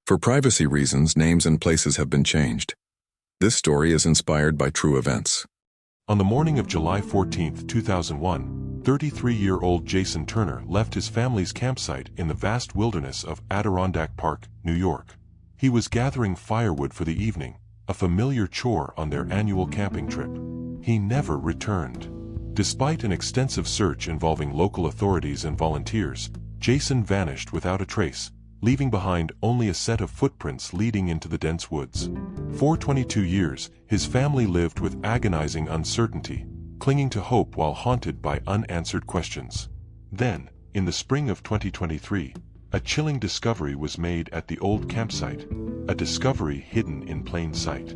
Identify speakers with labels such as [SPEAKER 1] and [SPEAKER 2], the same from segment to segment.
[SPEAKER 1] For privacy reasons, names and places have been changed. This story is inspired by true events.
[SPEAKER 2] On the morning of July 14, 2001, 33-year-old Jason Turner left his family's campsite in the vast wilderness of Adirondack Park, New York. He was gathering firewood for the evening, a familiar chore on their annual camping trip. He never returned. Despite an extensive search involving local authorities and volunteers, Jason vanished without a trace, leaving behind only a set of footprints leading into the dense woods. For 22 years, his family lived with agonizing uncertainty, clinging to hope while haunted by unanswered questions. Then, in the spring of 2023, a chilling discovery was made at the old campsite, a discovery hidden in plain sight.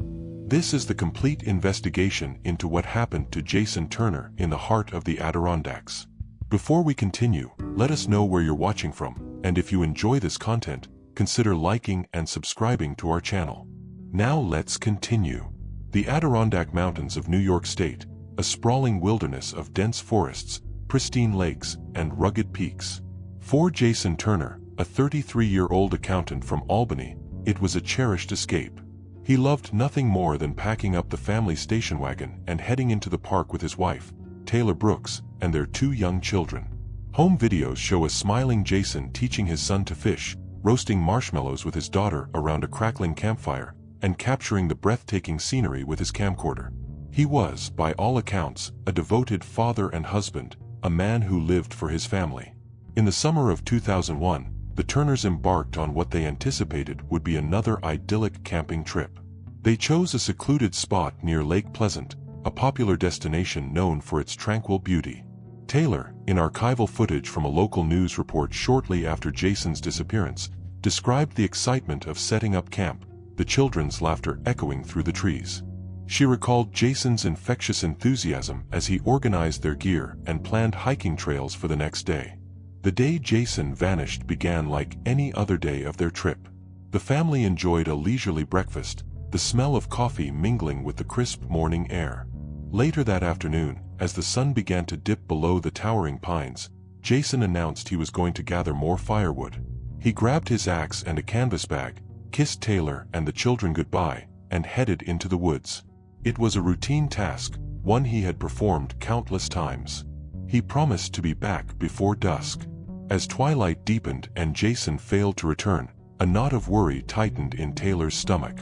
[SPEAKER 2] This is the complete investigation into what happened to Jason Turner in the heart of the Adirondacks. Before we continue, let us know where you're watching from, and if you enjoy this content, consider liking and subscribing to our channel. Now let's continue. The Adirondack Mountains of New York State, a sprawling wilderness of dense forests, pristine lakes, and rugged peaks. For Jason Turner, a 33-year-old accountant from Albany, it was a cherished escape. He loved nothing more than packing up the family station wagon and heading into the park with his wife, Taylor Brooks, and their 2 young children. Home videos show a smiling Jason teaching his son to fish, roasting marshmallows with his daughter around a crackling campfire, and capturing the breathtaking scenery with his camcorder. He was, by all accounts, a devoted father and husband, a man who lived for his family. In the summer of 2001, the Turners embarked on what they anticipated would be another idyllic camping trip. They chose a secluded spot near Lake Pleasant, a popular destination known for its tranquil beauty. Taylor, in archival footage from a local news report shortly after Jason's disappearance, described the excitement of setting up camp, the children's laughter echoing through the trees. She recalled Jason's infectious enthusiasm as he organized their gear and planned hiking trails for the next day. The day Jason vanished began like any other day of their trip. The family enjoyed a leisurely breakfast, the smell of coffee mingling with the crisp morning air. Later that afternoon, as the sun began to dip below the towering pines, Jason announced he was going to gather more firewood. He grabbed his axe and a canvas bag, kissed Taylor and the children goodbye, and headed into the woods. It was a routine task, one he had performed countless times. He promised to be back before dusk. As twilight deepened and Jason failed to return, a knot of worry tightened in Taylor's stomach.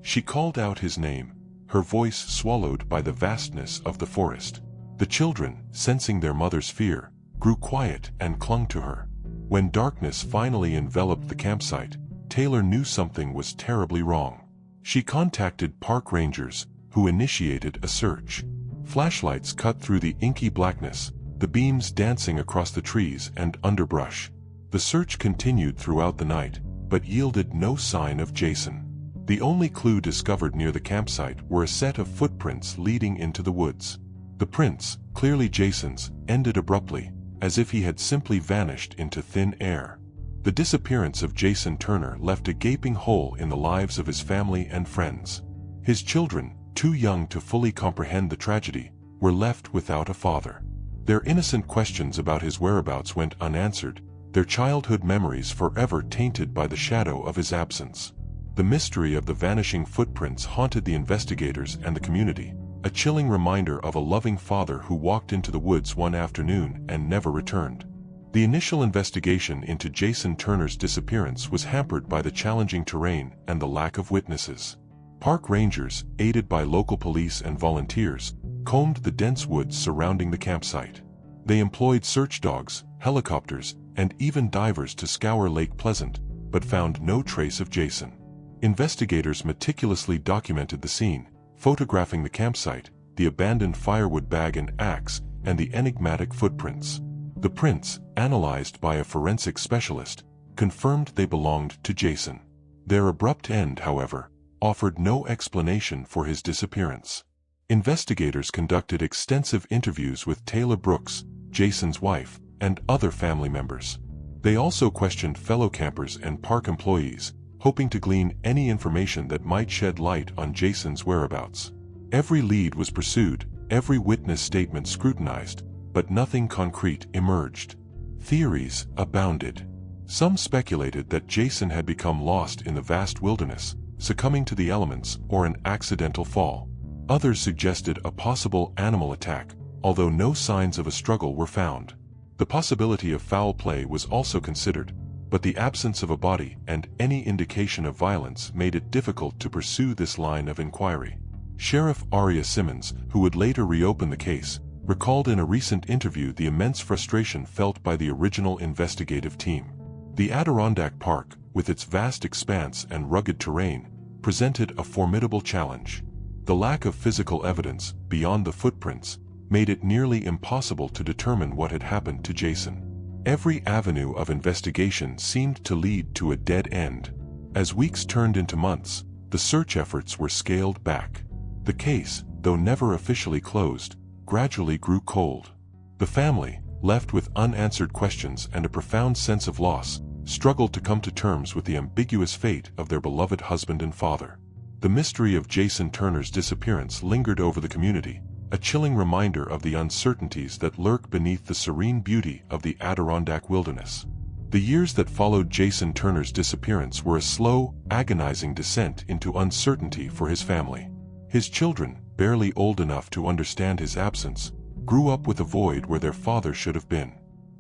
[SPEAKER 2] She called out his name, her voice swallowed by the vastness of the forest. The children, sensing their mother's fear, grew quiet and clung to her. When darkness finally enveloped the campsite, Taylor knew something was terribly wrong. She contacted park rangers, who initiated a search. Flashlights cut through the inky blackness, the beams dancing across the trees and underbrush. The search continued throughout the night, but yielded no sign of Jason. The only clue discovered near the campsite were a set of footprints leading into the woods. The prints, clearly Jason's, ended abruptly, as if he had simply vanished into thin air. The disappearance of Jason Turner left a gaping hole in the lives of his family and friends. His children, too young to fully comprehend the tragedy, were left without a father. Their innocent questions about his whereabouts went unanswered, their childhood memories forever tainted by the shadow of his absence. The mystery of the vanishing footprints haunted the investigators and the community, a chilling reminder of a loving father who walked into the woods one afternoon and never returned. The initial investigation into Jason Turner's disappearance was hampered by the challenging terrain and the lack of witnesses. Park rangers, aided by local police and volunteers, combed the dense woods surrounding the campsite. They employed search dogs, helicopters, and even divers to scour Lake Pleasant, but found no trace of Jason. Investigators meticulously documented the scene, photographing the campsite, the abandoned firewood bag and axe, and the enigmatic footprints. The prints, analyzed by a forensic specialist, confirmed they belonged to Jason. Their abrupt end, however, offered no explanation for his disappearance. Investigators conducted extensive interviews with Taylor Brooks, Jason's wife, and other family members. They also questioned fellow campers and park employees, hoping to glean any information that might shed light on Jason's whereabouts. Every lead was pursued, every witness statement scrutinized, but nothing concrete emerged. Theories abounded. Some speculated that Jason had become lost in the vast wilderness, succumbing to the elements or an accidental fall. Others suggested a possible animal attack, although no signs of a struggle were found. The possibility of foul play was also considered, but the absence of a body and any indication of violence made it difficult to pursue this line of inquiry. Sheriff Aria Simmons, who would later reopen the case, recalled in a recent interview the immense frustration felt by the original investigative team. The Adirondack Park, with its vast expanse and rugged terrain, presented a formidable challenge. The lack of physical evidence, beyond the footprints, made it nearly impossible to determine what had happened to Jason. Every avenue of investigation seemed to lead to a dead end. As weeks turned into months, the search efforts were scaled back. The case, though never officially closed, gradually grew cold. The family, left with unanswered questions and a profound sense of loss, struggled to come to terms with the ambiguous fate of their beloved husband and father. The mystery of Jason Turner's disappearance lingered over the community, a chilling reminder of the uncertainties that lurk beneath the serene beauty of the Adirondack wilderness. The years that followed Jason Turner's disappearance were a slow, agonizing descent into uncertainty for his family. His children, barely old enough to understand his absence, grew up with a void where their father should have been.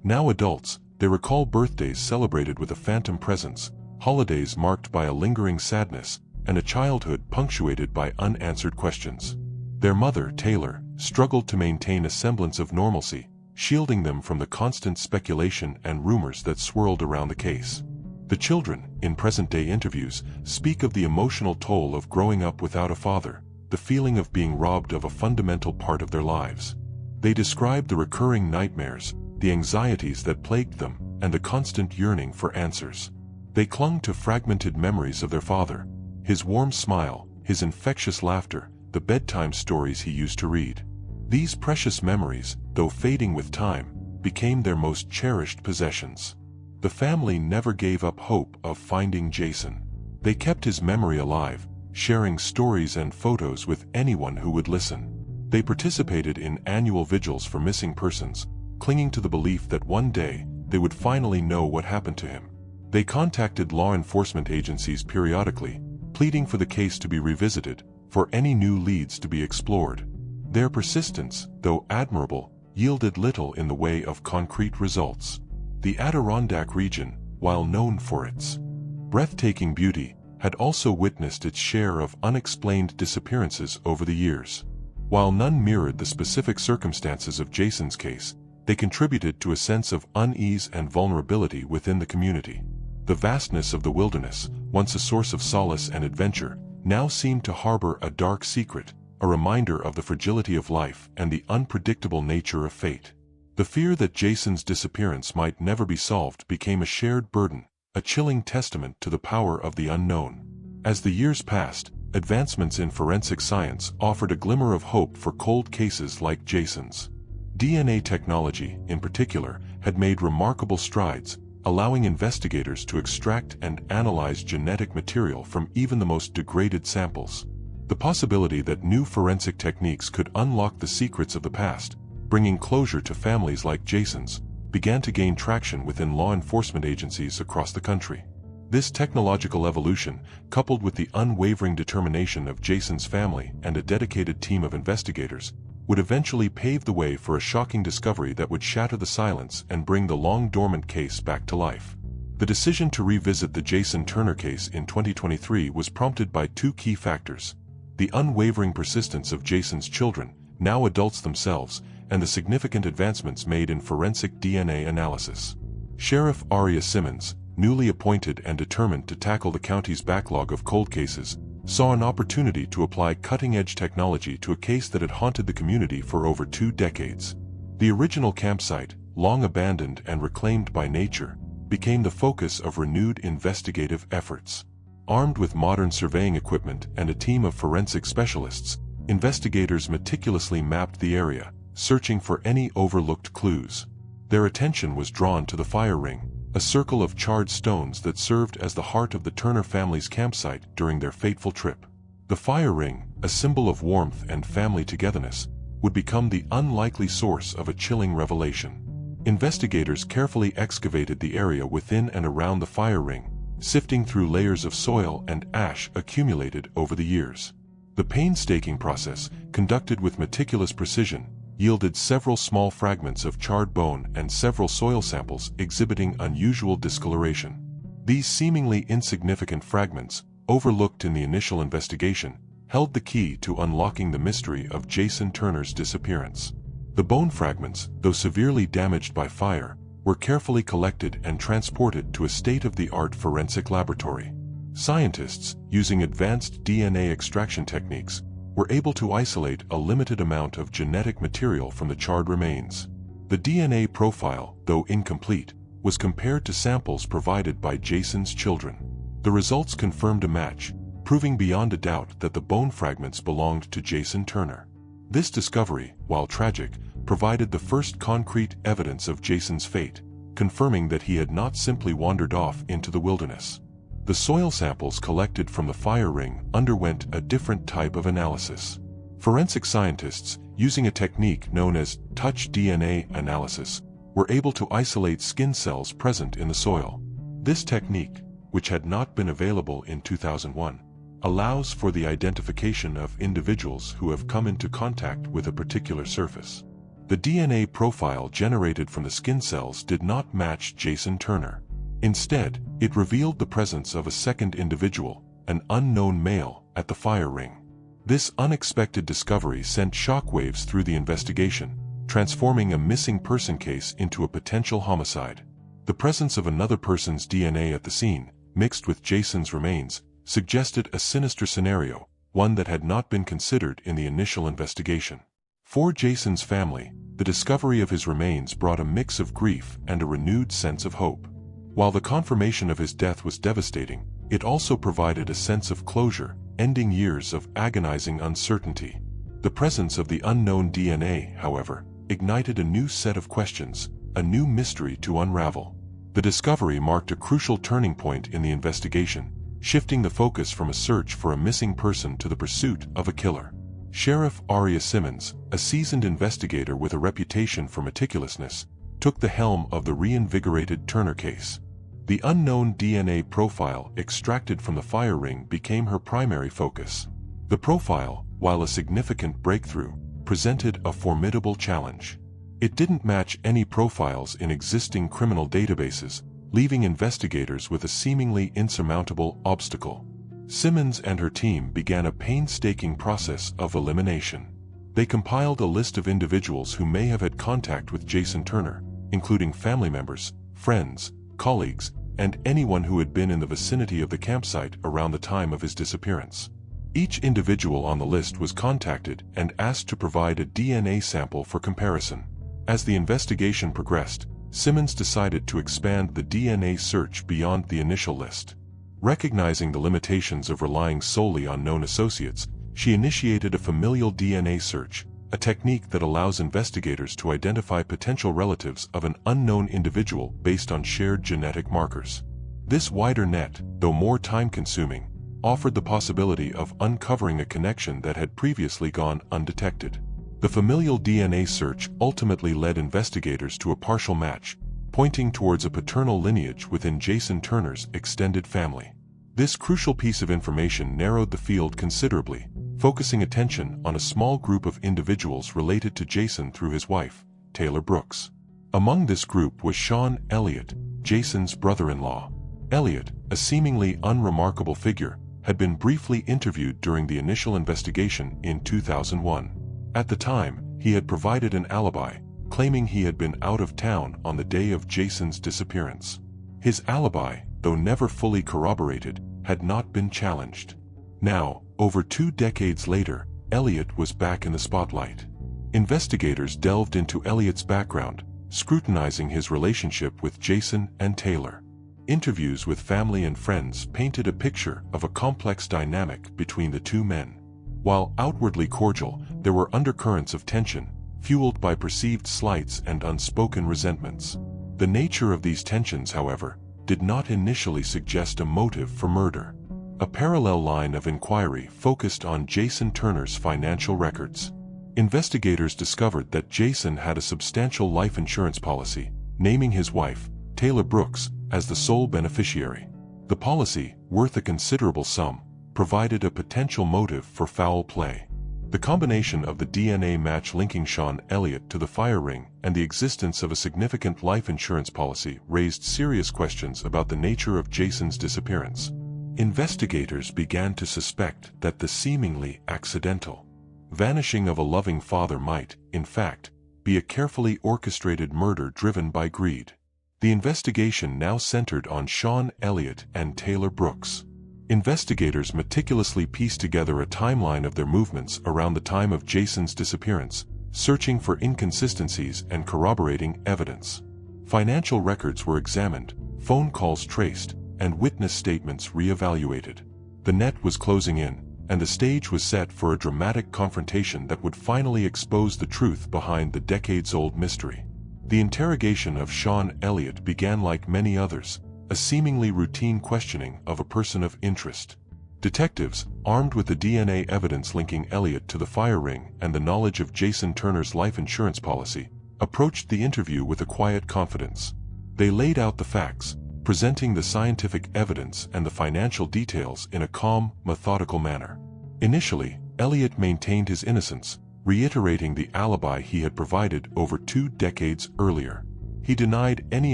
[SPEAKER 2] Now adults, they recall birthdays celebrated with a phantom presence, holidays marked by a lingering sadness, and a childhood punctuated by unanswered questions. Their mother, Taylor, struggled to maintain a semblance of normalcy, shielding them from the constant speculation and rumors that swirled around the case. The children, in present-day interviews, speak of the emotional toll of growing up without a father, the feeling of being robbed of a fundamental part of their lives. They describe the recurring nightmares, the anxieties that plagued them, and the constant yearning for answers. They clung to fragmented memories of their father, his warm smile, his infectious laughter, the bedtime stories he used to read. These precious memories, though fading with time, became their most cherished possessions. The family never gave up hope of finding Jason. They kept his memory alive, sharing stories and photos with anyone who would listen. They participated in annual vigils for missing persons, clinging to the belief that one day they would finally know what happened to him. They contacted law enforcement agencies periodically, pleading for the case to be revisited, for any new leads to be explored. Their persistence, though admirable, yielded little in the way of concrete results. The Adirondack region, while known for its breathtaking beauty, had also witnessed its share of unexplained disappearances over the years. While none mirrored the specific circumstances of Jason's case, they contributed to a sense of unease and vulnerability within the community. The vastness of the wilderness, once a source of solace and adventure, now seemed to harbor a dark secret, a reminder of the fragility of life and the unpredictable nature of fate. The fear that Jason's disappearance might never be solved became a shared burden, a chilling testament to the power of the unknown. As the years passed, advancements in forensic science offered a glimmer of hope for cold cases like Jason's. DNA technology, in particular, had made remarkable strides, allowing investigators to extract and analyze genetic material from even the most degraded samples. The possibility that new forensic techniques could unlock the secrets of the past, bringing closure to families like Jason's, began to gain traction within law enforcement agencies across the country. This technological evolution, coupled with the unwavering determination of Jason's family and a dedicated team of investigators, would eventually pave the way for a shocking discovery that would shatter the silence and bring the long-dormant case back to life. The decision to revisit the Jason Turner case in 2023 was prompted by two key factors: the unwavering persistence of Jason's children, now adults themselves, and the significant advancements made in forensic DNA analysis. Sheriff Aria Simmons, newly appointed and determined to tackle the county's backlog of cold cases, saw an opportunity to apply cutting-edge technology to a case that had haunted the community for over 2 decades. The original campsite, long abandoned and reclaimed by nature, became the focus of renewed investigative efforts. Armed with modern surveying equipment and a team of forensic specialists, investigators meticulously mapped the area, searching for any overlooked clues. Their attention was drawn to the fire ring, a circle of charred stones that served as the heart of the Turner family's campsite during their fateful trip. The fire ring, a symbol of warmth and family togetherness, would become the unlikely source of a chilling revelation. Investigators carefully excavated the area within and around the fire ring, sifting through layers of soil and ash accumulated over the years. The painstaking process, conducted with meticulous precision, yielded several small fragments of charred bone and several soil samples exhibiting unusual discoloration. These seemingly insignificant fragments, overlooked in the initial investigation, held the key to unlocking the mystery of Jason Turner's disappearance. The bone fragments, though severely damaged by fire, were carefully collected and transported to a state-of-the-art forensic laboratory. Scientists, using advanced DNA extraction techniques, were able to isolate a limited amount of genetic material from the charred remains. The DNA profile, though incomplete, was compared to samples provided by Jason's children. The results confirmed a match, proving beyond a doubt that the bone fragments belonged to Jason Turner. This discovery, while tragic, provided the first concrete evidence of Jason's fate, confirming that he had not simply wandered off into the wilderness. The soil samples collected from the fire ring underwent a different type of analysis. Forensic scientists, using a technique known as touch DNA analysis, were able to isolate skin cells present in the soil. This technique, which had not been available in 2001, allows for the identification of individuals who have come into contact with a particular surface. The DNA profile generated from the skin cells did not match Jason Turner. Instead, it revealed the presence of a second individual, an unknown male, at the fire ring. This unexpected discovery sent shockwaves through the investigation, transforming a missing person case into a potential homicide. The presence of another person's DNA at the scene, mixed with Jason's remains, suggested a sinister scenario, one that had not been considered in the initial investigation. For Jason's family, the discovery of his remains brought a mix of grief and a renewed sense of hope. While the confirmation of his death was devastating, it also provided a sense of closure, ending years of agonizing uncertainty. The presence of the unknown DNA, however, ignited a new set of questions, a new mystery to unravel. The discovery marked a crucial turning point in the investigation, shifting the focus from a search for a missing person to the pursuit of a killer. Sheriff Aria Simmons, a seasoned investigator with a reputation for meticulousness, took the helm of the reinvigorated Turner case. The unknown DNA profile extracted from the fire ring became her primary focus. The profile, while a significant breakthrough, presented a formidable challenge. It didn't match any profiles in existing criminal databases, leaving investigators with a seemingly insurmountable obstacle. Simmons and her team began a painstaking process of elimination. They compiled a list of individuals who may have had contact with Jason Turner, including family members, friends, colleagues, and anyone who had been in the vicinity of the campsite around the time of his disappearance. Each individual on the list was contacted and asked to provide a DNA sample for comparison. As the investigation progressed, Simmons decided to expand the DNA search beyond the initial list. Recognizing the limitations of relying solely on known associates, she initiated a familial DNA search, a technique that allows investigators to identify potential relatives of an unknown individual based on shared genetic markers. This wider net, though more time-consuming, offered the possibility of uncovering a connection that had previously gone undetected. The familial DNA search ultimately led investigators to a partial match, pointing towards a paternal lineage within Jason Turner's extended family. This crucial piece of information narrowed the field considerably, focusing attention on a small group of individuals related to Jason through his wife, Taylor Brooks. Among this group was Sean Elliott, Jason's brother-in-law. Elliott, a seemingly unremarkable figure, had been briefly interviewed during the initial investigation in 2001. At the time, he had provided an alibi, claiming he had been out of town on the day of Jason's disappearance. His alibi, though never fully corroborated, had not been challenged. Now, over 2 decades later, Elliott was back in the spotlight. Investigators delved into Elliott's background, scrutinizing his relationship with Jason and Taylor. Interviews with family and friends painted a picture of a complex dynamic between the two men. While outwardly cordial, there were undercurrents of tension, fueled by perceived slights and unspoken resentments. The nature of these tensions, however, did not initially suggest a motive for murder. A parallel line of inquiry focused on Jason Turner's financial records. Investigators discovered that Jason had a substantial life insurance policy, naming his wife, Taylor Brooks, as the sole beneficiary. The policy, worth a considerable sum, provided a potential motive for foul play. The combination of the DNA match linking Sean Elliott to the fire ring and the existence of a significant life insurance policy raised serious questions about the nature of Jason's disappearance. Investigators began to suspect that the seemingly accidental vanishing of a loving father might, in fact, be a carefully orchestrated murder driven by greed. The investigation now centered on Sean Elliott and Taylor Brooks. Investigators meticulously pieced together a timeline of their movements around the time of Jason's disappearance, searching for inconsistencies and corroborating evidence. Financial records were examined, phone calls traced, and witness statements re-evaluated. The net was closing in, and the stage was set for a dramatic confrontation that would finally expose the truth behind the decades-old mystery. The interrogation of Sean Elliott began like many others, a seemingly routine questioning of a person of interest. Detectives, armed with the DNA evidence linking Elliott to the fire ring and the knowledge of Jason Turner's life insurance policy, approached the interview with a quiet confidence. They laid out the facts, presenting the scientific evidence and the financial details in a calm, methodical manner. Initially, Elliott maintained his innocence, reiterating the alibi he had provided over 2 decades earlier. He denied any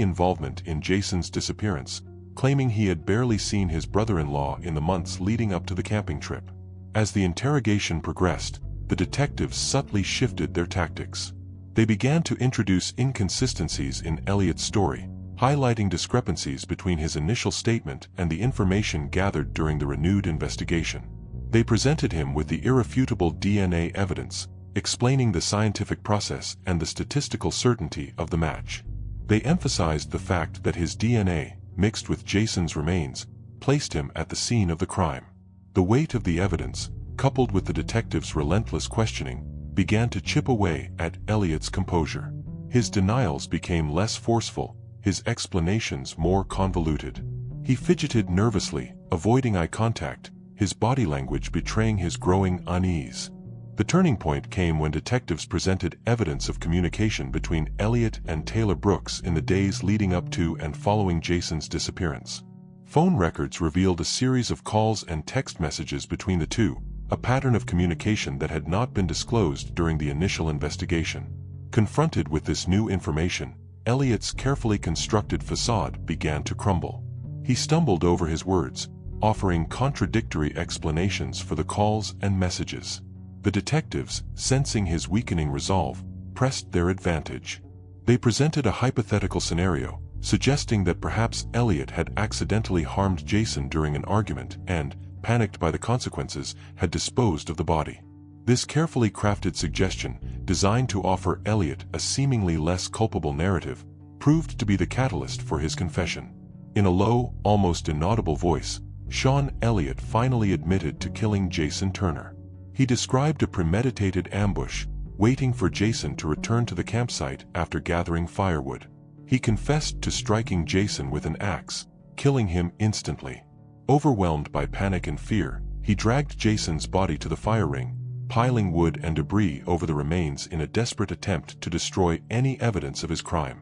[SPEAKER 2] involvement in Jason's disappearance, claiming he had barely seen his brother-in-law in the months leading up to the camping trip. As the interrogation progressed, the detectives subtly shifted their tactics. They began to introduce inconsistencies in Elliott's story, highlighting discrepancies between his initial statement and the information gathered during the renewed investigation. They presented him with the irrefutable DNA evidence, explaining the scientific process and the statistical certainty of the match. They emphasized the fact that his DNA, mixed with Jason's remains, placed him at the scene of the crime. The weight of the evidence, coupled with the detectives' relentless questioning, began to chip away at Elliott's composure. His denials became less forceful, his explanations more convoluted. He fidgeted nervously, avoiding eye contact, his body language betraying his growing unease. The turning point came when detectives presented evidence of communication between Elliott and Taylor Brooks in the days leading up to and following Jason's disappearance. Phone records revealed a series of calls and text messages between the two, a pattern of communication that had not been disclosed during the initial investigation. Confronted with this new information, Elliott's carefully constructed facade began to crumble. He stumbled over his words, offering contradictory explanations for the calls and messages. The detectives, sensing his weakening resolve, pressed their advantage. They presented a hypothetical scenario, suggesting that perhaps Elliott had accidentally harmed Jason during an argument and, panicked by the consequences, had disposed of the body. This carefully crafted suggestion, designed to offer Elliott a seemingly less culpable narrative, proved to be the catalyst for his confession. In a low, almost inaudible voice, Sean Elliott finally admitted to killing Jason Turner. He described a premeditated ambush, waiting for Jason to return to the campsite after gathering firewood. He confessed to striking Jason with an axe, killing him instantly. Overwhelmed by panic and fear, he dragged Jason's body to the fire ring, piling wood and debris over the remains in a desperate attempt to destroy any evidence of his crime.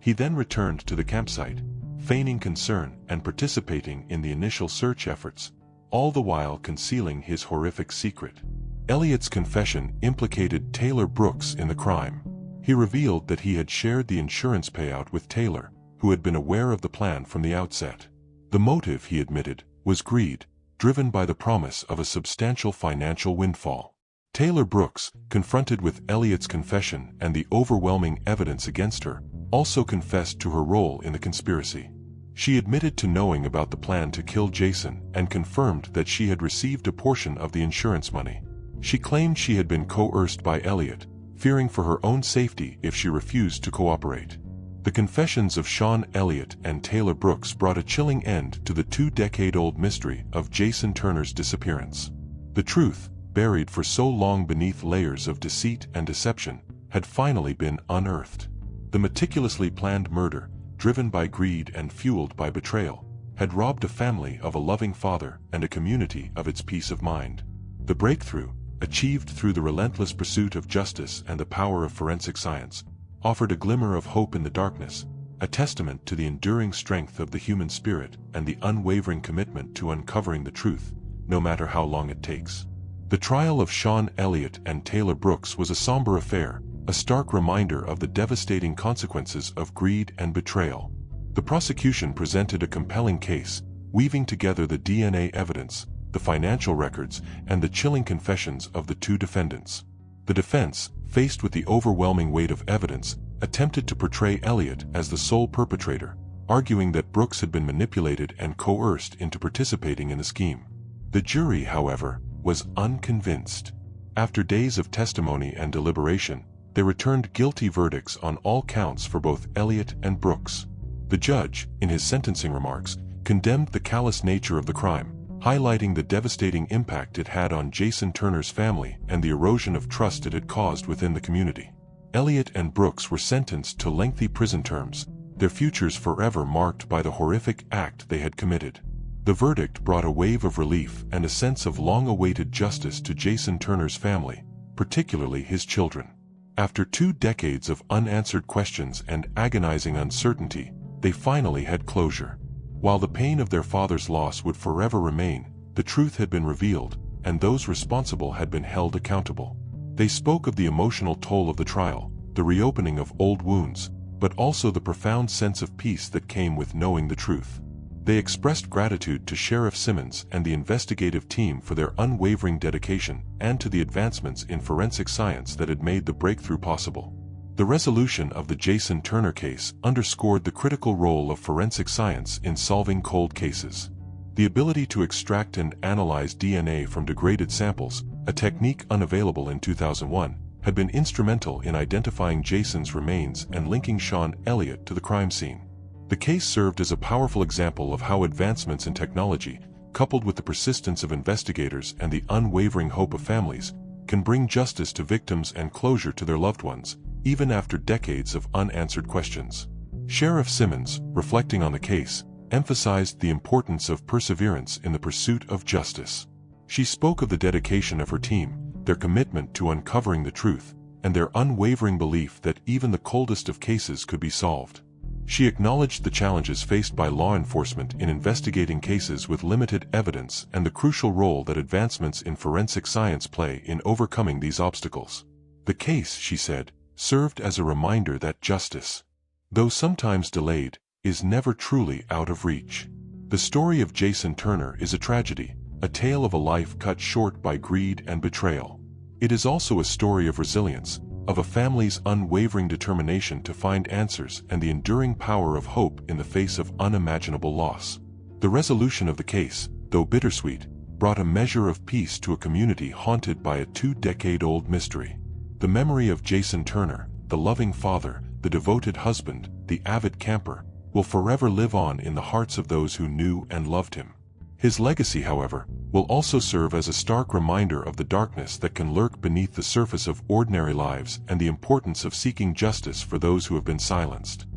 [SPEAKER 2] He then returned to the campsite, feigning concern and participating in the initial search efforts, all the while concealing his horrific secret. Elliott's confession implicated Taylor Brooks in the crime. He revealed that he had shared the insurance payout with Taylor, who had been aware of the plan from the outset. The motive, he admitted, was greed, driven by the promise of a substantial financial windfall. Taylor Brooks, confronted with Elliott's confession and the overwhelming evidence against her, also confessed to her role in the conspiracy. She admitted to knowing about the plan to kill Jason and confirmed that she had received a portion of the insurance money. She claimed she had been coerced by Elliott, fearing for her own safety if she refused to cooperate. The confessions of Sean Elliott and Taylor Brooks brought a chilling end to the 2-decade-old mystery of Jason Turner's disappearance. The truth, buried for so long beneath layers of deceit and deception, had finally been unearthed. The meticulously planned murder, driven by greed and fueled by betrayal, had robbed a family of a loving father and a community of its peace of mind. The breakthrough, achieved through the relentless pursuit of justice and the power of forensic science, offered a glimmer of hope in the darkness, a testament to the enduring strength of the human spirit and the unwavering commitment to uncovering the truth, no matter how long it takes. The trial of Sean Elliott and Taylor Brooks was a somber affair, a stark reminder of the devastating consequences of greed and betrayal. The prosecution presented a compelling case, weaving together the DNA evidence, the financial records, and the chilling confessions of the two defendants. The defense, faced with the overwhelming weight of evidence, attempted to portray Elliott as the sole perpetrator, arguing that Brooks had been manipulated and coerced into participating in the scheme. The jury, however, was unconvinced. After days of testimony and deliberation, they returned guilty verdicts on all counts for both Elliott and Brooks. The judge, in his sentencing remarks, condemned the callous nature of the crime, highlighting the devastating impact it had on Jason Turner's family and the erosion of trust it had caused within the community. Elliott and Brooks were sentenced to lengthy prison terms, their futures forever marked by the horrific act they had committed. The verdict brought a wave of relief and a sense of long-awaited justice to Jason Turner's family, particularly his children. After 2 decades of unanswered questions and agonizing uncertainty, they finally had closure. While the pain of their father's loss would forever remain, the truth had been revealed, and those responsible had been held accountable. They spoke of the emotional toll of the trial, the reopening of old wounds, but also the profound sense of peace that came with knowing the truth. They expressed gratitude to Sheriff Simmons and the investigative team for their unwavering dedication and to the advancements in forensic science that had made the breakthrough possible. The resolution of the Jason Turner case underscored the critical role of forensic science in solving cold cases. The ability to extract and analyze DNA from degraded samples, a technique unavailable in 2001, had been instrumental in identifying Jason's remains and linking Sean Elliott to the crime scene. The case served as a powerful example of how advancements in technology, coupled with the persistence of investigators and the unwavering hope of families, can bring justice to victims and closure to their loved ones, even after decades of unanswered questions. Sheriff Simmons, reflecting on the case, emphasized the importance of perseverance in the pursuit of justice. She spoke of the dedication of her team, their commitment to uncovering the truth, and their unwavering belief that even the coldest of cases could be solved. She acknowledged the challenges faced by law enforcement in investigating cases with limited evidence and the crucial role that advancements in forensic science play in overcoming these obstacles. The case, she said, served as a reminder that justice, though sometimes delayed, is never truly out of reach. The story of Jason Turner is a tragedy, a tale of a life cut short by greed and betrayal. It is also a story of resilience, of a family's unwavering determination to find answers and the enduring power of hope in the face of unimaginable loss. The resolution of the case, though bittersweet, brought a measure of peace to a community haunted by a 2-decade-old mystery. The memory of Jason Turner, the loving father, the devoted husband, the avid camper, will forever live on in the hearts of those who knew and loved him. His legacy, however, will also serve as a stark reminder of the darkness that can lurk beneath the surface of ordinary lives and the importance of seeking justice for those who have been silenced.